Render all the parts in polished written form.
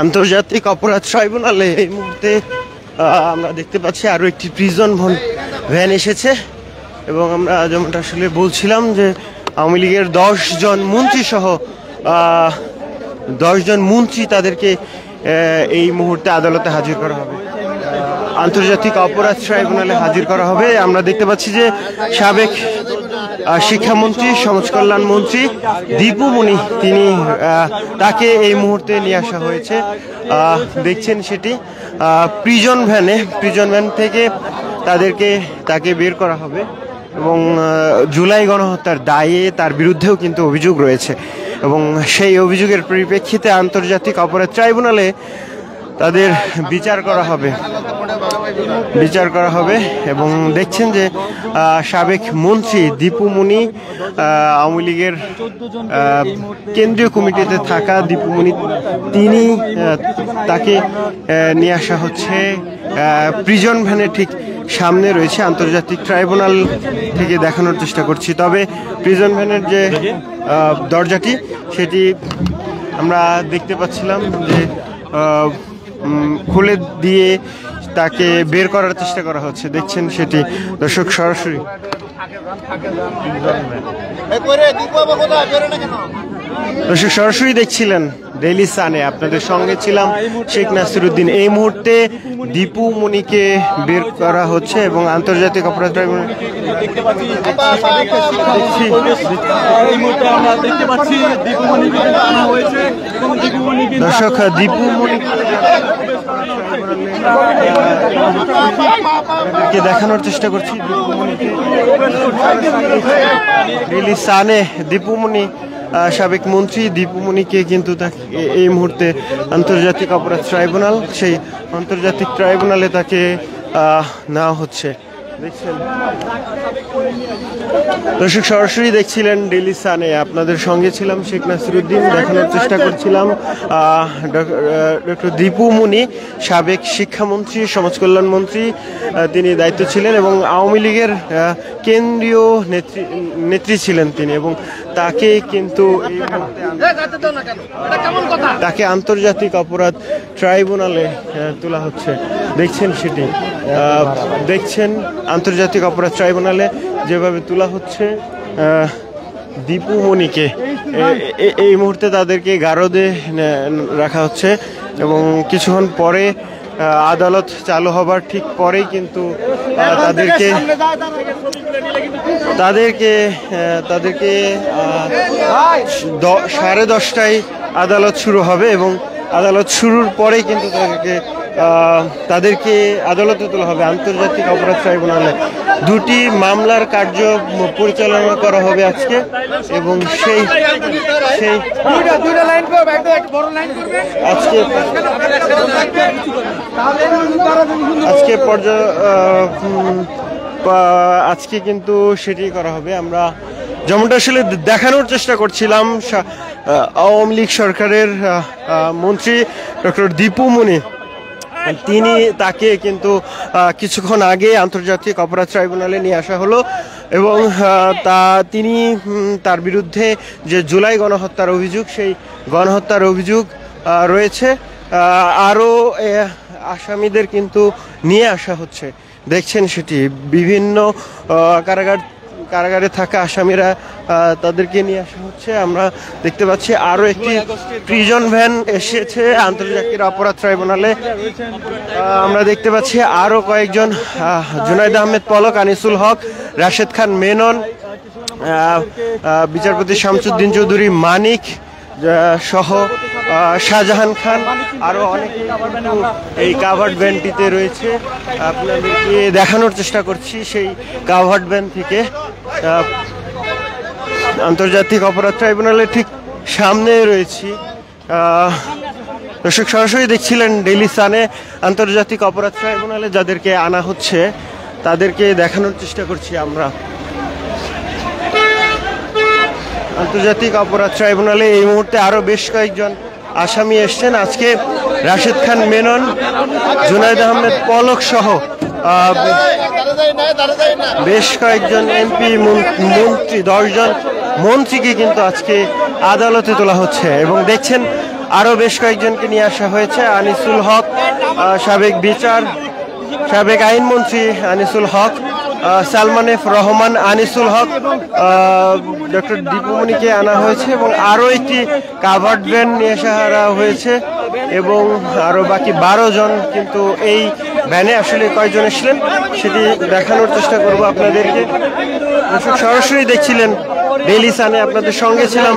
আন্তর্জাতিক অপরাধ ট্রাইব্যুনালে এই মুহূর্তে আমরা দেখতে পাচ্ছি আরও একটি প্রিজন ভ্যান এসেছে এবং আমরা যেমনটা আসলে বলছিলাম যে আওয়ামী লীগের 10 জন মন্ত্রী সহ 10 জন মন্ত্রী তাদেরকে এই মুহূর্তে আদালতে হাজির করা হবে, আন্তর্জাতিক অপরাধ ট্রাইব্যুনালে হাজির করা হবে। আমরা দেখতে পাচ্ছি যে সাবেক শিক্ষামন্ত্রী, সমাজ কল্যাণ মন্ত্রী দীপু মনি তাকে এই মুহূর্তে নিয়ে আসা হয়েছে। দেখছেন সেটি প্রিজন ভ্যান থেকে তাকে বের করা হবে এবং জুলাই গণহত্যার দায়ে তার বিরুদ্ধেও কিন্তু অভিযোগ রয়েছে এবং সেই অভিযোগের পরিপ্রেক্ষিতে আন্তর্জাতিক অপরাধ ট্রাইব্যুনালে তাদের বিচার করা হবে এবং দেখছেন যে সাবেক মন্ত্রী দীপু মনি, আওয়ামী লীগের কেন্দ্রীয় কমিটিতে থাকা দীপু মনি, তাকে নিয়ে আসা হচ্ছে প্রিজন ভ্যানের ঠিক সামনে রয়েছে। আন্তর্জাতিক ট্রাইব্যুনাল থেকে দেখানোর চেষ্টা করছি, তবে প্রিজন ভ্যানের যে দরজাটি সেটি আমরা দেখতে পাচ্ছিলাম যে খুলে দিয়ে তাকে বের করার চেষ্টা করা হচ্ছে। দেখছেন সেটি দর্শক সরাসরি দেখছিলেন ডেইলি সানে, আপনাদের সঙ্গে ছিলাম শেখ নাসিরউদ্দিন। এই মুহূর্তে দীপু মনিকে বের করা হচ্ছে এবং আন্তর্জাতিক অপরাধ ট্রাইব্যুনাল দর্শক দীপু মনিকে দেখানোর চেষ্টা করছি। ডেইলি সানে দীপু মনি, সাবেক মন্ত্রী দীপু মনিকে কিন্তু এই মুহূর্তে আন্তর্জাতিক অপরাধ ট্রাইব্যুনাল, সেই আন্তর্জাতিক ট্রাইব্যুনালে তাকে নেওয়া হচ্ছে। দেখছেন দর্শক সরাসরি দেখছিলেন ডেইলি সানে, আপনাদের সঙ্গে ছিলাম শেখ নাসিরউদ্দিন। দেখানোর চেষ্টা করছিলাম ডক্টর দীপু মনি, সাবেক শিক্ষামন্ত্রী, সমাজ কল্যাণ মন্ত্রী, তিনি দায়িত্ব ছিলেন এবং আওয়ামী লীগের কেন্দ্রীয় নেত্রী ছিলেন তিনি এবং তাকে কিন্তু তাকে আন্তর্জাতিক অপরাধ ট্রাইব্যুনালে তোলা হচ্ছে। দেখছেন সেটি দেখছেন আন্তর্জাতিক অপরাধ ট্রাইব্যুনালে যেভাবে তোলা হচ্ছে দীপু মনিকে, এই মুহূর্তে তাদেরকে গারদে রাখা হচ্ছে এবং কিছুক্ষণ পরে আদালত চালু হবার ঠিক পরেই কিন্তু তাদেরকে 10:30টায় আদালত শুরু হবে এবং আদালত শুরুর পরেই কিন্তু তাদেরকে আদালতে তোলা হবে আন্তর্জাতিক অপরাধ ট্রাইব্যুনালে। 2টি মামলার কার্য পরিচালনা করা হবে আজকে এবং আজকে কিন্তু সেটি করা হবে। আমরা যেমনটা আসলে দেখানোর চেষ্টা করছিলাম, আওয়ামী লীগ সরকারের মন্ত্রী ডক্টর দীপু মনি, তাকে কিন্তু কিছুক্ষণ আগে আন্তর্জাতিক অপরাধ ট্রাইব্যুনালে নিয়ে আসা হলো এবং তিনি তার বিরুদ্ধে যে জুলাই গণহত্যার অভিযোগ, সেই গণহত্যার অভিযোগ রয়েছে। আরও আসামিদের কিন্তু নিয়ে আসা হচ্ছে। দেখছেন সেটি বিভিন্ন কারাগারে থাকা আসামিরা, তাদেরকে নিয়ে আসা হচ্ছে। আমরা দেখতে পাচ্ছি আরও একটি প্রিজন ভ্যান এসেছে আন্তর্জাতিক অপরাধ ট্রাইব্যুনালে। আমরা দেখতে পাচ্ছি আরও কয়েকজন, জুনাইদ আহমেদ পলক, আনিসুল হক, রাশেদ খান মেনন, বিচারপতি শামসুদ্দিন চৌধুরী মানিক সহ শাহজাহান খান, আরও অনেক এই কাভার্ড ভ্যানটিতে রয়েছে। আপনাদেরকে দেখানোর চেষ্টা করছি সেই কাভার্ড ভ্যান থেকে আন্তর্জাতিক অপরাধ ট্রাইব্যুনালের ঠিক সামনে রয়েছি। দর্শক সরাসরি দেখছিলেন ডেইলি সানে, আন্তর্জাতিক অপরাধ ট্রাইব্যুনালে যাদেরকে আনা হচ্ছে তাদেরকে দেখানোর চেষ্টা করছি আমরা। আন্তর্জাতিক অপরাধ ট্রাইব্যুনালে এই মুহূর্তে আরও বেশ কয়েকজন আসামি এসছেন। আজকে রাশেদ খান মেনন, জুনাইদ আহমেদ পলক সহ বেশ কয়েকজন এমপি, মন্ত্রী, 10 জন মন্ত্রীকে কিন্তু আজকে আদালতে তোলা হচ্ছে এবং দেখছেন আরও বেশ কয়েকজনকে নিয়ে আসা হয়েছে। আনিসুল হক, সাবেক বিচার, সাবেক আইনমন্ত্রী আনিসুল হক, সালমান এফ রহমান, আনিসুল হক, ডক্টর দীপুমণিকে আনা হয়েছে এবং আরও একটি কাভার্ড ভ্যান নিয়ে আসা হয়েছে এবং আরও বাকি 12 জন। কিন্তু এই ভ্যানে আসলে কয়জন এসেছিলেন সেটি দেখানোর চেষ্টা করব আপনাদেরকে। সরাসরি দেখছিলেন ডেইলি সানে, আপনাদের সঙ্গে ছিলাম,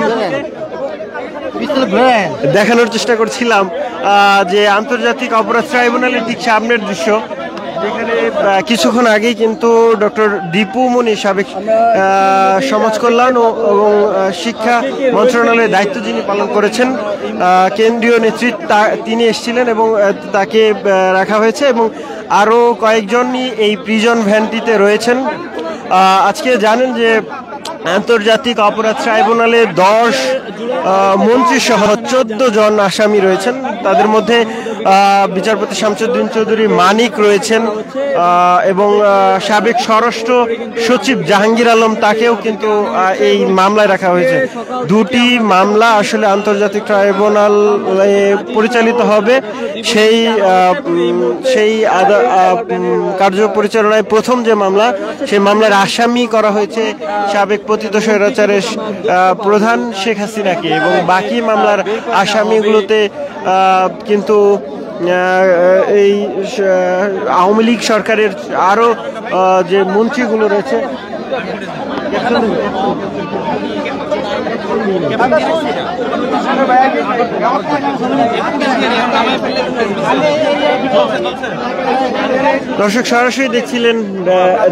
দেখানোর চেষ্টা করছিলাম যে আন্তর্জাতিক অপরাধ ট্রাইব্যুনালের ঠিক সামনের দৃশ্য, যেখানে কিছুক্ষণ আগেই কিন্তু ডক্টর দীপুমণি, সাবেক সমাজ কল্যাণ এবং শিক্ষা মন্ত্রণালয়ের দায়িত্ব যিনি পালন করেছেন, কেন্দ্রীয় নেতৃত্ব, তিনি এসেছিলেন এবং তাকে রাখা হয়েছে এবং আরও কয়েকজনই এই প্রিজন ভ্যানটিতে রয়েছেন। আজকে জানেন যে আন্তর্জাতিক অপরাধ ট্রাইব্যুনালে 10 মন্ত্রী সহ 14 জন আসামি রয়েছেন। তাদের মধ্যে বিচারপতি শামসুদ্দিন চৌধুরী মানিক রয়েছেন এবং সাবেক স্বরাষ্ট্র সচিব জাহাঙ্গীর আলম, তাকেও কিন্তু এই মামলায় রাখা হয়েছে। দুটি মামলা আসলে আন্তর্জাতিক ট্রাইব্যুনাল পরিচালিত হবে। সেই কার্য পরিচালনায় প্রথম যে মামলা, সেই মামলার আসামি করা হয়েছে সাবেক পতিত স্বৈরাচারের প্রধান শেখ হাসিনাকে এবং বাকি মামলার আসামিগুলোতে কিন্তু এই আওয়ামী লীগ সরকারের আরও যে মন্ত্রীগুলো রয়েছে, দর্শক সরাসরি দেখছিলেন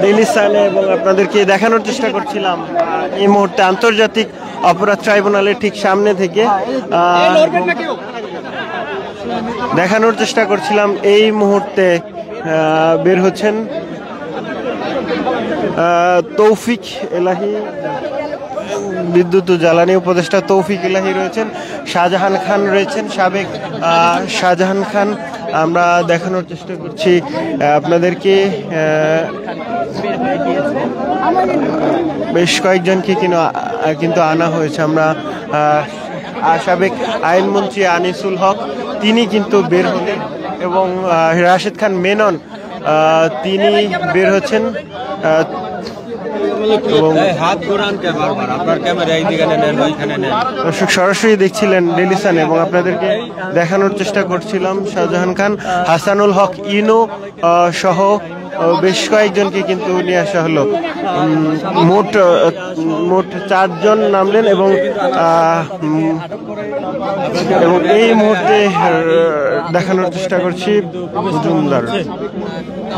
ডেইলি সানে এবং আপনাদেরকে দেখানোর চেষ্টা করছিলাম এই মুহূর্তে আন্তর্জাতিক অপরাধ ট্রাইব্যুনালের ঠিক সামনে থেকে দেখানোর চেষ্টা করছিলাম। এই মুহূর্তে বের হচ্ছেন তৌফিক এলাহি, বিদ্যুৎ ও জ্বালানি উপদেষ্টা তৌফিক এলাহি রয়েছেন, শাহজাহান খান রয়েছেন, সাবেক শাহজাহান খান। আমরা দেখানোর চেষ্টা করছি আপনাদেরকে বেশ কয়েকজনকে কিন্তু আনা হয়েছে। আমরা সাবেক আইনমন্ত্রী আনিসুল হক, তিনি কিন্তু বের হলেন এবং রাশেদ খান মেনন, তিনি বের হচ্ছেন। দর্শক সরাসরি দেখছিলেন ডেইলি সান এবং আপনাদেরকে দেখানোর চেষ্টা করছিলাম শাহজাহান খান, হাসানুল হক ইনো সহ বেশ কয়েকজনকে কিন্তু নিয়ে আসা হলো। মোট 4 জন নামলেন এবং এই মুহূর্তে দেখানোর চেষ্টা করছি মজুমদার,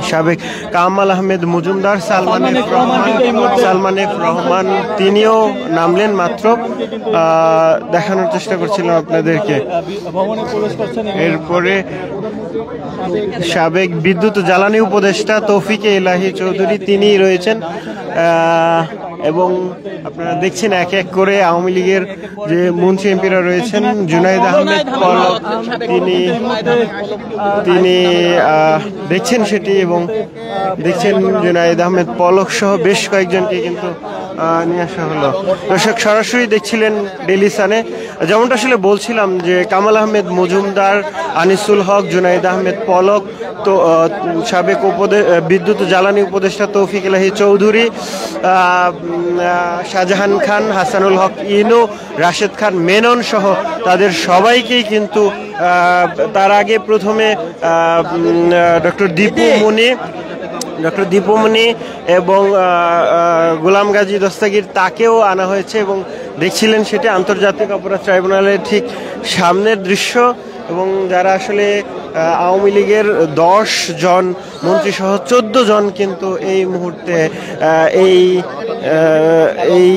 সাবেক কামাল আহমেদ মজুমদার, সালমান এফ রহমান, তিনিও নামলেন মাত্র। দেখানোর চেষ্টা করছিলাম আপনাদেরকে। এরপরে সাবেক বিদ্যুৎ জ্বালানি উপদেষ্টা তৌফিক এলাহি চৌধুরী, তিনি রয়েছেন এবং আপনারা দেখছেন এক এক করে আওয়ামী লীগের যে মন্ত্রী এমপিরা রয়েছেন। জুনাইদ আহমেদ পলক, তিনি দেখছেন সেটি এবং দেখছেন জুনাইদ আহমেদ পলক সহ বেশ কয়েকজনকে কিন্তু নিয়ে আসা হলো। দর্শক সরাসরি দেখছিলেন ডেইলি সানে। যেমনটা আসলে বলছিলাম যে কামাল আহমেদ মজুমদার, আনিসুল হক, জুনাইদ আহমেদ পলক, তো সাবেক বিদ্যুৎ জ্বালানি উপদেষ্টা তৌফিক এলাহি চৌধুরী, শাহজাহান খান, হাসানুল হক ইনু, রাশেদ খান মেনন সহ তাদের সবাইকেই কিন্তু তার আগে প্রথমে ডক্টর দীপুমণি এবং গোলাম গাজী দস্তাগীর, তাকেও আনা হয়েছে এবং দেখছিলেন সেটি আন্তর্জাতিক অপরাধ ট্রাইব্যুনালের ঠিক সামনের দৃশ্য। এবং যারা আসলে আওয়ামী লীগের 10 জন মন্ত্রী সহ 14 জন কিন্তু এই মুহূর্তে এই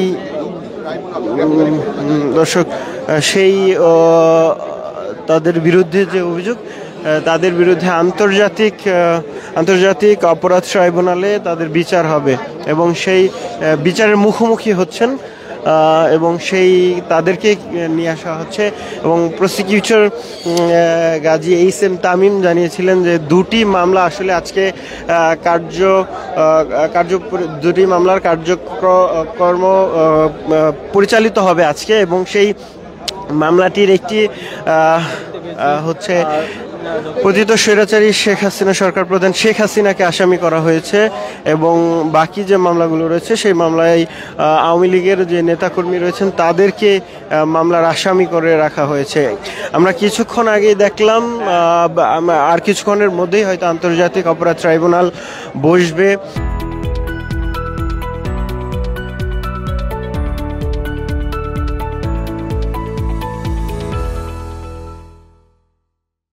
দর্শক সেই তাদের বিরুদ্ধে যে অভিযোগ, তাদের বিরুদ্ধে আন্তর্জাতিক অপরাধ ট্রাইব্যুনালে তাদের বিচার হবে এবং সেই বিচারের মুখোমুখি হচ্ছেন এবং তাদেরকে নিয়ে আসা হচ্ছে। এবং প্রসিকিউটর গাজী এইচ.এম. তামিম জানিয়েছিলেন যে দুটি মামলা আসলে আজকে দুটি মামলার কার্যক্রম পরিচালিত হবে আজকে এবং সেই মামলাটির একটি হচ্ছে পতিত স্বৈরাচারী শেখ হাসিনা সরকার প্রধান শেখ হাসিনাকে আসামি করা হয়েছে এবং বাকি যে মামলাগুলো রয়েছে সেই মামলায় আওয়ামী লীগের যে নেতাকর্মী রয়েছেন তাদেরকে মামলার আসামি করে রাখা হয়েছে। আমরা কিছুক্ষণ আগেই দেখলাম আর কিছুক্ষণের মধ্যেই হয়তো আন্তর্জাতিক অপরাধ ট্রাইব্যুনাল বসবে।